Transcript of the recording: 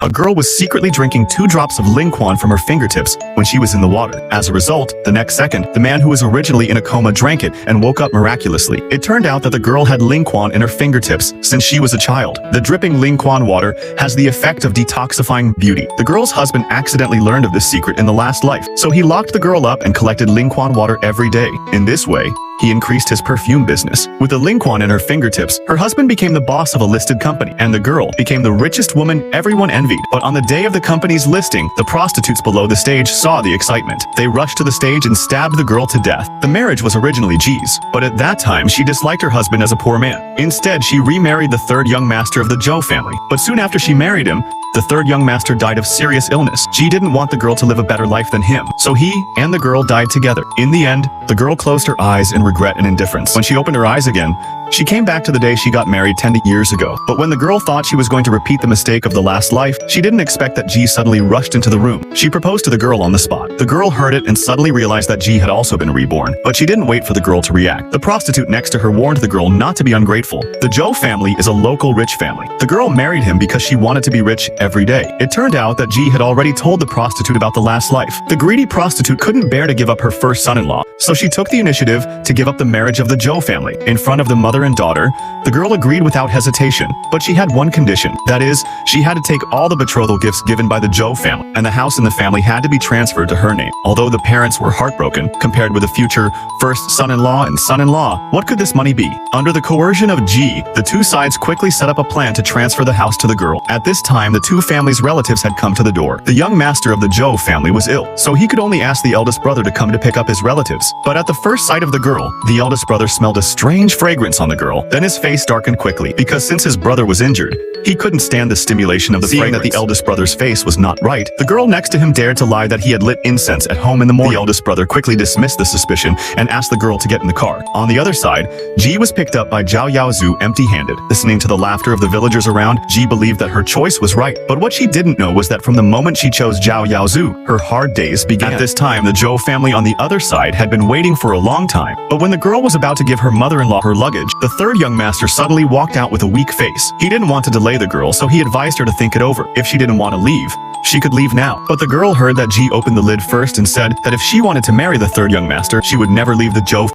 A girl was secretly drinking 2 drops of Lingquan from her fingertips when she was in the water. As a result, the next second, the man who was originally in a coma drank it and woke up miraculously. It turned out that the girl had Lingquan in her fingertips since she was a child. The dripping Lingquan water has the effect of detoxifying beauty. The girl's husband accidentally learned of this secret in the last life, so he locked the girl up and collected Lingquan water every day. In this way, he increased his perfume business. With the Lingquan in her fingertips, her husband became the boss of a listed company, and the girl became the richest woman everyone envied. But on the day of the company's listing, the prostitutes below the stage saw the excitement. They rushed to the stage and stabbed the girl to death. The marriage was originally G's, but at that time she disliked her husband as a poor man. Instead, she remarried the 3rd young master of the Zhou family. But soon after she married him, the 3rd young master died of serious illness. G didn't want the girl to live a better life than him, so he and the girl died together. In the end, the girl closed her eyes in regret and indifference. When she opened her eyes again, she came back to the day she got married 10 years ago. But when the girl thought she was going to repeat the mistake of the last life, she didn't expect that G suddenly rushed into the room. She proposed to the girl on the spot. The girl heard it and suddenly realized that G had also been reborn. But she didn't wait for the girl to react. The prostitute next to her warned the girl not to be ungrateful. The Zhou family is a local rich family. The girl married him because she wanted to be rich every day. It turned out that G had already told the prostitute about the last life. The greedy prostitute couldn't bear to give up her first son-in-law, so she took the initiative to give up the marriage of the Zhou family. In front of the mother and daughter, the girl agreed without hesitation, but she had one condition. That is, she had to take all the betrothal gifts given by the Zhou family, and the house in the family had to be transferred to her name. Although the parents were heartbroken, compared with the future first son-in-law and son-in-law, what could this money be? Under the coercion of G, the 2 sides quickly set up a plan to transfer the house to the girl. At this time, the 2 families' relatives had come to the door. The young master of the Zhou family was ill, so he could only ask the eldest brother to come to pick up his relatives. But at the first sight of the girl, the eldest brother smelled a strange fragrance on the girl. Then his face darkened quickly, because since his brother was injured, he couldn't stand the stimulation of the fragrance. Seeing that the eldest brother's face was not right, the girl next to him dared to lie that he had lit incense at home in the morning. The eldest brother quickly dismissed the suspicion and asked the girl to get in the car. On the other side, G was picked up by Zhao Yaozu empty-handed. Listening to the laughter of the villagers around, G believed that her choice was right. But what she didn't know was that from the moment she chose Zhao Yaozu, her hard days began. At this time, the Zhou family on the other side had been waiting for a long time. But when the girl was about to give her mother-in-law her luggage, the 3rd young master suddenly walked out with a weak face. He didn't want to delay the girl, so he advised her to think it over. If she didn't want to leave, she could leave now. But the girl heard that G opened the lid first and said that if she wanted to marry the 3rd young master, she would never leave the Zhou